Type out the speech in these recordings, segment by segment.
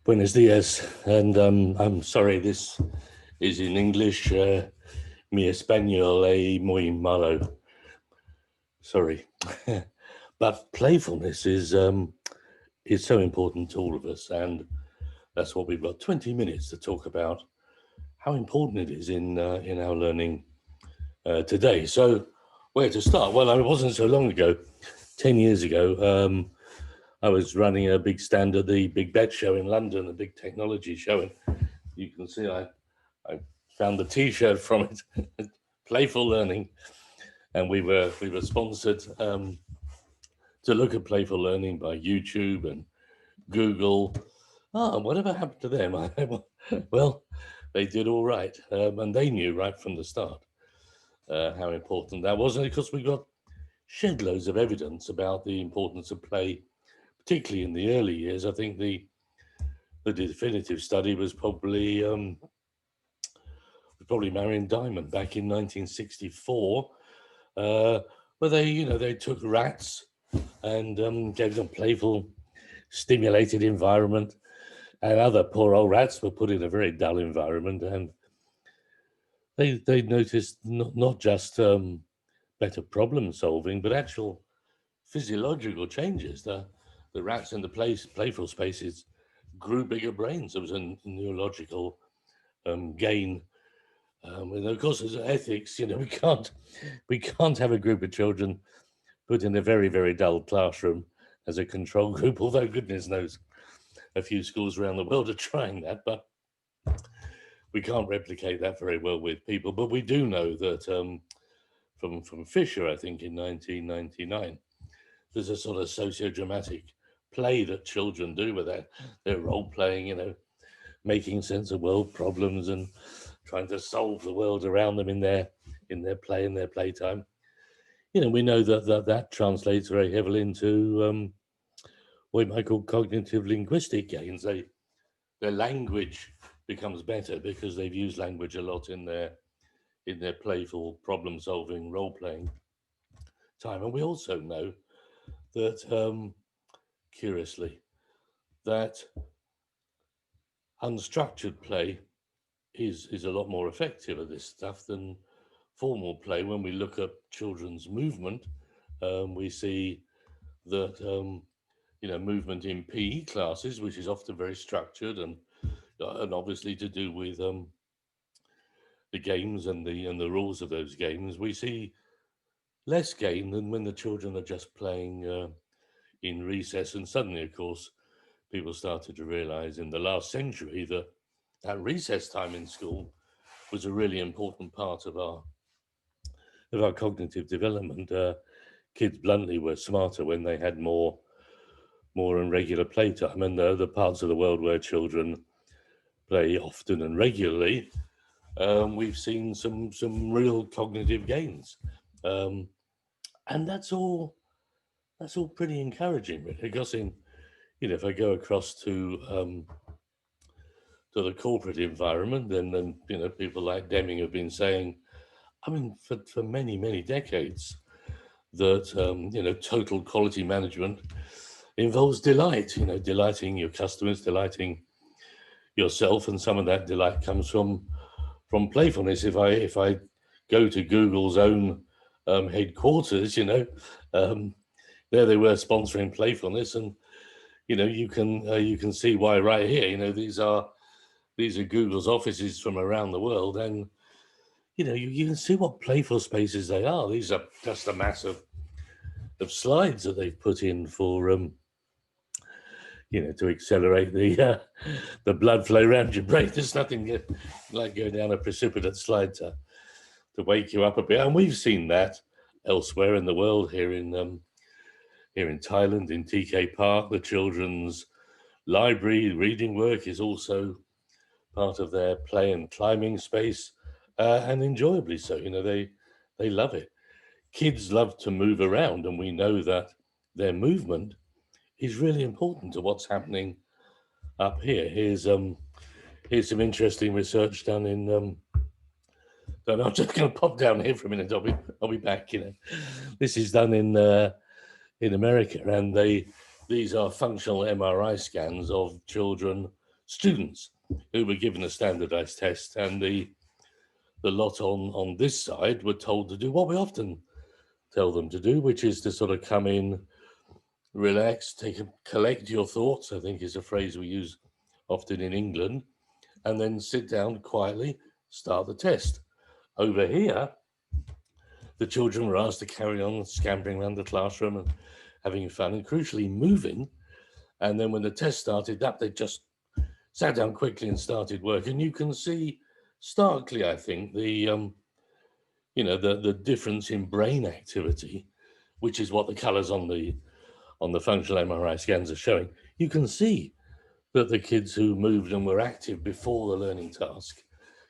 Buenos dias, and I'm sorry, this is in English. Mi español es muy malo. Sorry, but playfulness is so important to all of us, and that's what we've got 20 minutes to talk about how important it is in our learning today. So, where to start? Well, it wasn't so long ago, 10 years ago. I was running a big stand at the Big Bet show in London, a big technology show, and you can see I found the T-shirt from it, playful learning, and we were sponsored to look at playful learning by YouTube and Google. Whatever happened to them? Well, they did all right, and they knew right from the start how important that was, and of course we got shed loads of evidence about the importance of play, particularly in the early years. I think the definitive study was probably Marion Diamond back in 1964, where they took rats and gave them playful, stimulated environment, and other poor old rats were put in a very dull environment, and they noticed not just better problem solving, but actual physiological changes. The rats in the playful spaces grew bigger brains. There was a neurological gain. And of course, as ethics, we can't have a group of children put in a very, very dull classroom as a control group, although goodness knows a few schools around the world are trying that, but we can't replicate that very well with people. But we do know that from Fisher, I think in 1999, there's a sort of socio-dramatic play that children do with that. They're role-playing, making sense of world problems and trying to solve the world around them in their play, in their playtime. We know that translates very heavily into what you might call cognitive linguistic gains. Their language becomes better because they've used language a lot in their playful problem-solving, role-playing time. And we also know that, curiously, that unstructured play is a lot more effective at this stuff than formal play. When we look at children's movement, we see that movement in PE classes, which is often very structured and obviously to do with the games and the rules of those games, we see less gain than when the children are just playing in recess. And suddenly, of course, people started to realize in the last century that recess time in school was a really important part of our cognitive development. Kids bluntly were smarter when they had more and regular playtime, and the parts of the world where children play often and regularly, we've seen some real cognitive gains, and that's all pretty encouraging, really. Because if I go across to the corporate environment, then people like Deming have been saying, for many decades, that total quality management involves delight. Delighting your customers, delighting yourself, and some of that delight comes from playfulness. If I go to Google's own headquarters, there they were sponsoring playfulness, and you can see why right here. These are Google's offices from around the world, and you can see what playful spaces they are. These are just a mass of slides that they've put in for to accelerate the blood flow around your brain. There's nothing like going down a precipitous slide to wake you up a bit. And we've seen that elsewhere in the world. Here in Thailand, in TK Park, the children's library reading work is also part of their play and climbing space, and enjoyably so. They love it. Kids love to move around, and we know that their movement is really important to what's happening up here. Here's some interesting research done in. I'm just going to pop down here for a minute. I'll be back. This is done in America, and these are functional MRI scans of children students who were given a standardized test, and the lot on this side were told to do what we often tell them to do, which is to sort of come in, relax, collect your thoughts, I think is a phrase we use often in England, and then sit down quietly, start the test. Over here, the children were asked to carry on scampering around the classroom and having fun, and crucially moving. And then when the test started up, they just sat down quickly and started work. And you can see starkly, I think, the difference in brain activity, which is what the colors on the functional MRI scans are showing. You can see that the kids who moved and were active before the learning task,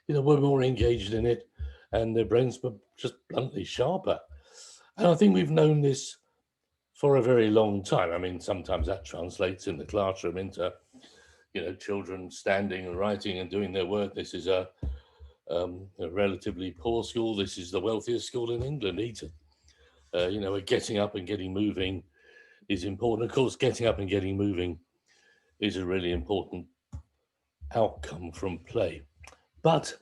were more engaged in it, and their brains were just bluntly sharper. And I think we've known this for a very long time. I mean, sometimes that translates in the classroom into, children standing and writing and doing their work. This is a relatively poor school. This is the wealthiest school in England, Eton. Getting up and getting moving is important. Of course, getting up and getting moving is a really important outcome from play. But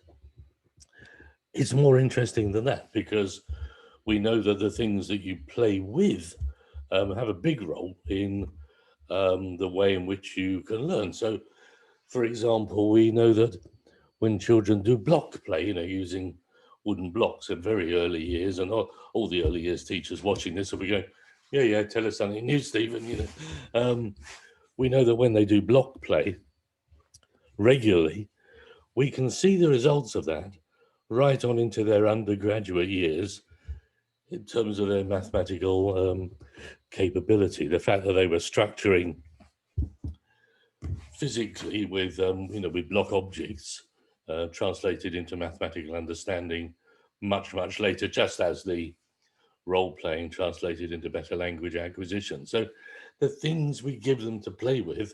it's more interesting than that, because we know that the things that you play with have a big role in the way in which you can learn. So, for example, we know that when children do block play, using wooden blocks at very early years, and all the early years teachers watching this will be going, yeah, tell us something new, Stephen. We know that when they do block play regularly, we can see the results of that right on into their undergraduate years in terms of their mathematical capability. The fact that they were structuring physically with block objects translated into mathematical understanding much later, just as the role playing translated into better language acquisition. So the things we give them to play with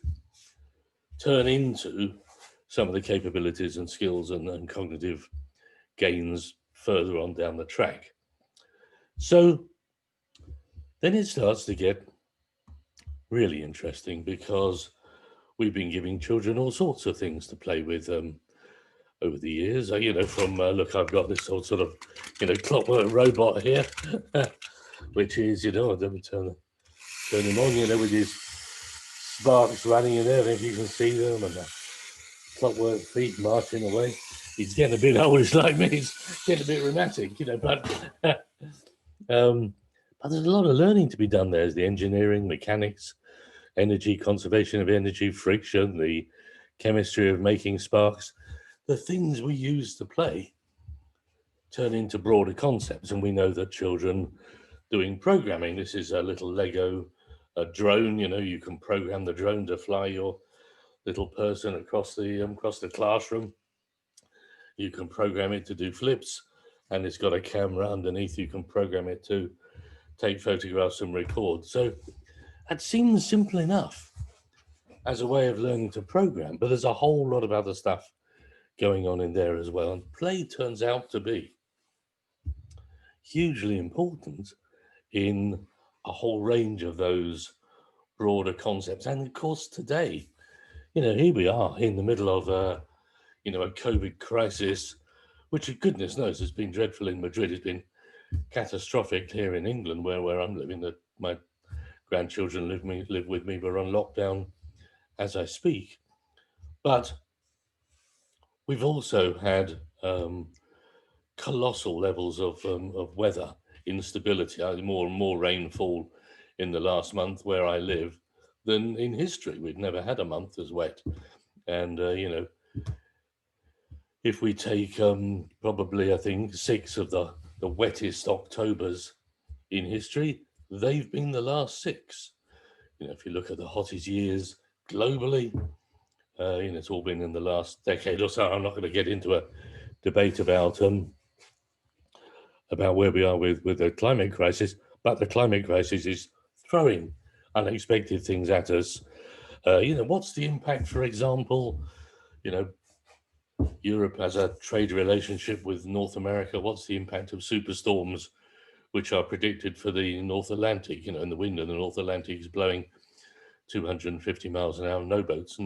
turn into some of the capabilities and skills and cognitive gains further on down the track. So then it starts to get really interesting, because we've been giving children all sorts of things to play with over the years. From look, I've got this sort of clockwork robot here, which is let me turn him on. With his sparks running in there, if you can see them, and the clockwork feet marching away. He's getting a bit oldish like me. He's getting a bit rheumatic, but there's a lot of learning to be done there. There's the engineering, mechanics, energy, conservation of energy, friction, the chemistry of making sparks. The things we use to play turn into broader concepts. And we know that children doing programming, this is a little Lego drone, you can program the drone to fly your little person across the classroom. You can program it to do flips, and it's got a camera underneath. You can program it to take photographs and record. So that seems simple enough as a way of learning to program, but there's a whole lot of other stuff going on in there as well. And play turns out to be hugely important in a whole range of those broader concepts. And of course, today, here we are in the middle of a COVID crisis, which goodness knows has been dreadful in Madrid. It's been catastrophic here in England, where I'm living. That my grandchildren live with me. We're on lockdown as I speak. But we've also had colossal levels of weather instability, more and more rainfall in the last month where I live than in history. We've never had a month as wet. And, if we take probably, I think, 6 of the wettest Octobers in history, they've been the last 6. If you look at the hottest years globally, it's all been in the last decade or so. I'm not going to get into a debate about where we are with the climate crisis, but the climate crisis is throwing unexpected things at us. What's the impact, for example, Europe has a trade relationship with North America. What's the impact of superstorms, which are predicted for the North Atlantic? And the wind in the North Atlantic is blowing 250 miles an hour. No boats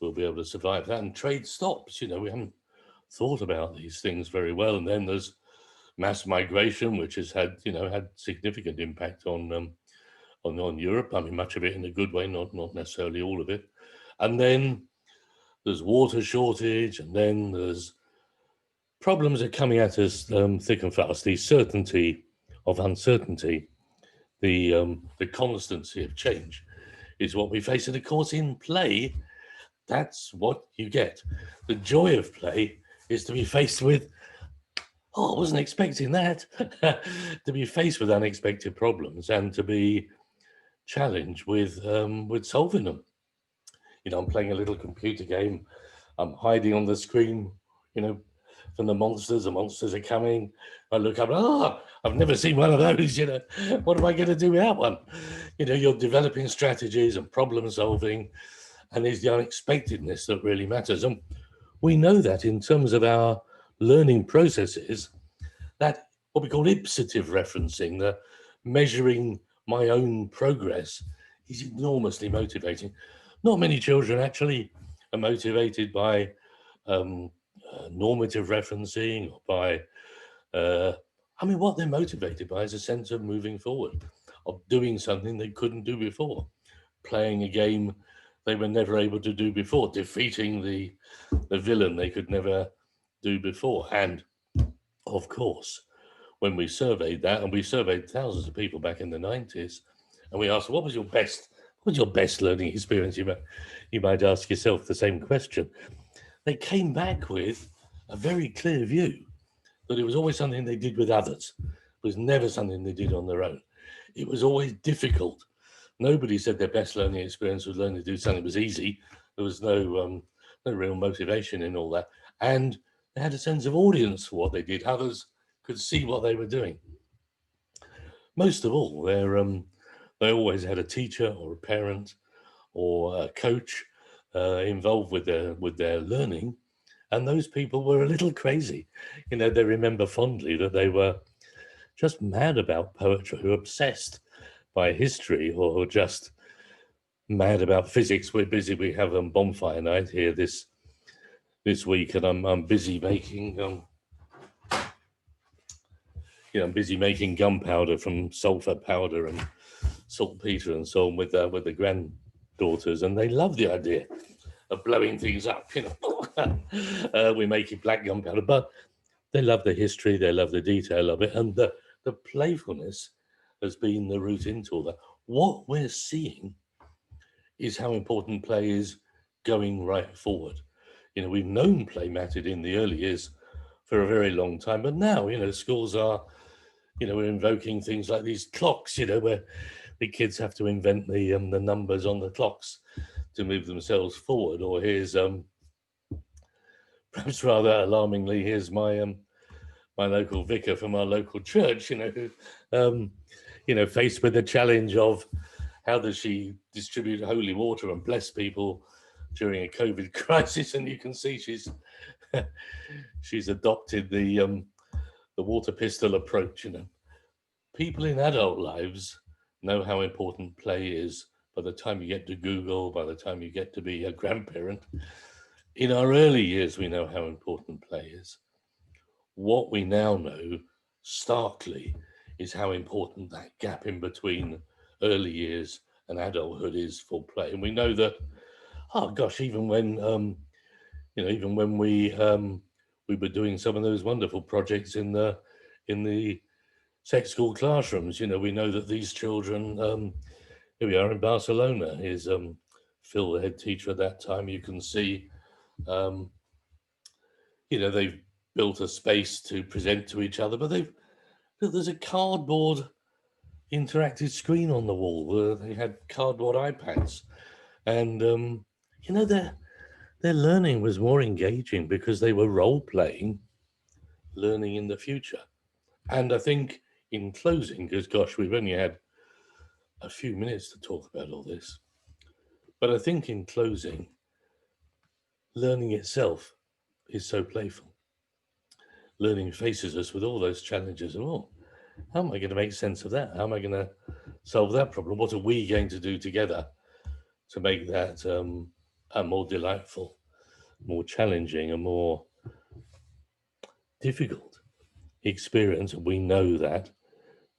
we'll be able to survive that. And trade stops. We haven't thought about these things very well. And then there's mass migration, which has had significant impact on Europe. I mean, much of it in a good way, not necessarily all of it. And then there's water shortage, and then there's problems are coming at us thick and fast. The certainty of uncertainty, the constancy of change is what we face. And of course, in play, that's what you get. The joy of play is to be faced with, I wasn't expecting that, to be faced with unexpected problems and to be challenged with solving them. I'm playing a little computer game. I'm hiding on the screen, from the monsters. The monsters are coming. I look up, I've never seen one of those, What am I going to do with that one? You're developing strategies and problem solving, and it's the unexpectedness that really matters. And we know that in terms of our learning processes, that what we call ipsative referencing, the measuring my own progress, is enormously motivating. Not many children actually are motivated by normative referencing or by, what they're motivated by is a sense of moving forward, of doing something they couldn't do before, playing a game they were never able to do before, defeating the villain they could never do before. And of course, when we surveyed that, and we surveyed thousands of people back in the 90s, and we asked, what was your best learning experience? You might ask yourself the same question. They came back with a very clear view that it was always something they did with others. It was never something they did on their own. It was always difficult. Nobody said their best learning experience was learning to do something that was easy. There was no real motivation in all that. And they had a sense of audience for what they did. Others could see what they were doing. Most of all, they always had a teacher or a parent or a coach involved with their learning, and those people were a little crazy. They remember fondly that they were just mad about poetry, obsessed by history, or just mad about physics. We're busy. We have bonfire night here this week, and I'm busy making I'm busy making gunpowder from sulfur powder and saltpeter and so on with the granddaughters, and they love the idea of blowing things up. We're making black gunpowder, but they love the history, they love the detail of it, and the playfulness has been the route into all that. What we're seeing is how important play is going right forward. We've known play mattered in the early years for a very long time, but now, schools are, we're invoking things like these clocks, where the kids have to invent the numbers on the clocks to move themselves forward. Or here's, perhaps rather alarmingly, here's my local vicar from our local church, who, faced with the challenge of how does she distribute holy water and bless people during a COVID crisis, and you can see she's adopted the water pistol approach. People in adult lives know how important play is by the time you get to Google, by the time you get to be a grandparent. In our early years, we know how important play is. What we now know starkly is how important that gap in between early years and adulthood is for play. And we know that, even when we were doing some of those wonderful projects in the sex school classrooms, we know that these children, here we are in Barcelona, is Phil, the head teacher at that time. You can see, they've built a space to present to each other, but there's a cardboard interactive screen on the wall where they had cardboard iPads, and their learning was more engaging because they were role-playing learning in the future. And I think in closing, because we've only had a few minutes to talk about all this, but I think in closing, learning itself is so playful. Learning faces us with all those challenges and all. How am I going to make sense of that? How am I going to solve that problem? What are we going to do together to make that a more delightful, more challenging, a more difficult experience. And we know that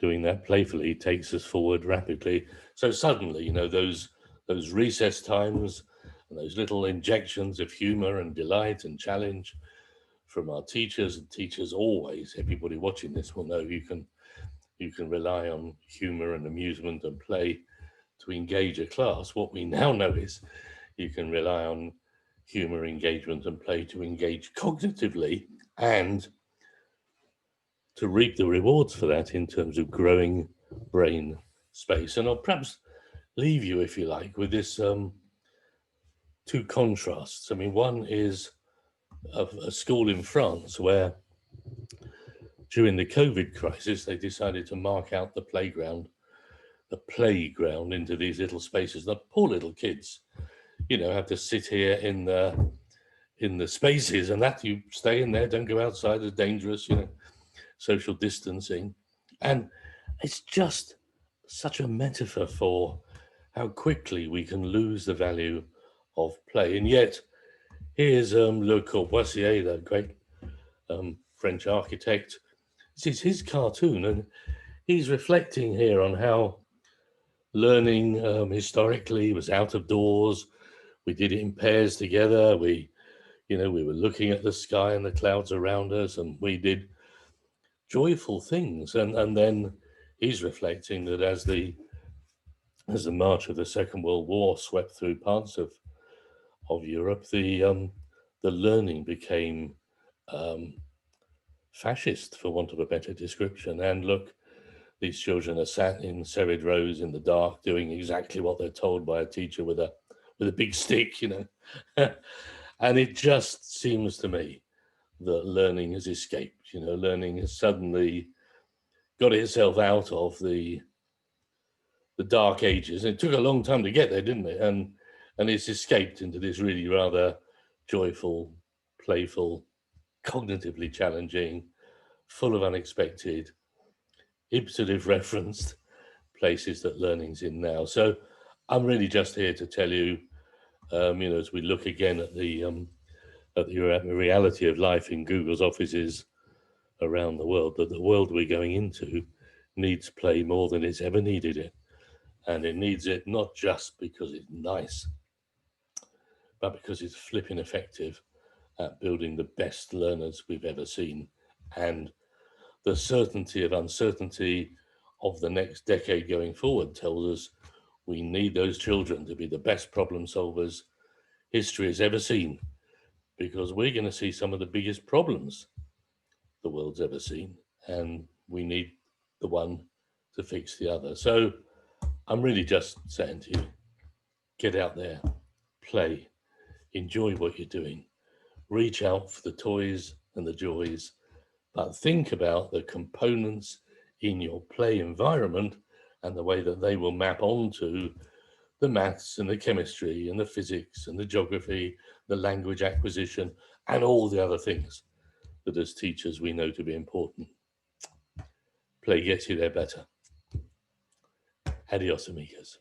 doing that playfully takes us forward rapidly. So suddenly, those recess times and those little injections of humor and delight and challenge from our teachers, and teachers always, everybody watching this will know you can rely on humor and amusement and play to engage a class. What we now know is you can rely on humor, engagement, and play to engage cognitively and to reap the rewards for that in terms of growing brain space. And I'll perhaps leave you, if you like, with this two contrasts. I mean, one is a school in France where during the COVID crisis, they decided to mark out the playground into these little spaces. The poor little kids, have to sit here in the spaces, and that you stay in there, don't go outside, it's dangerous, social distancing. And it's just such a metaphor for how quickly we can lose the value of play. And yet, here's Le Corbusier, the great French architect. This is his cartoon, and he's reflecting here on how learning historically was out of doors. We did it in pairs together. We were looking at the sky and the clouds around us, and we did joyful things. And then he's reflecting that as the march of the Second World War swept through parts of Europe, the learning became fascist, for want of a better description. And look, these children are sat in serried rows in the dark, doing exactly what they're told by a teacher with a big stick, And it just seems to me that learning has escaped. Learning has suddenly got itself out of the dark ages. It took a long time to get there, didn't it? And it's escaped into this really rather joyful, playful, cognitively challenging, full of unexpected, Ibsen referenced places that learning's in now. So I'm really just here to tell you, as we look again at the reality of life in Google's offices around the world, that the world we're going into needs play more than it's ever needed it. And it needs it not just because it's nice, but because it's flipping effective at building the best learners we've ever seen. And the certainty of uncertainty of the next decade going forward tells us we need those children to be the best problem solvers history has ever seen, because we're going to see some of the biggest problems the world's ever seen, and we need the one to fix the other. So I'm really just saying to you, get out there, play, enjoy what you're doing, reach out for the toys and the joys, but think about the components in your play environment and the way that they will map onto the maths and the chemistry and the physics and the geography, the language acquisition, and all the other things that as teachers we know to be important. Play gets you there better. Adios, amigos.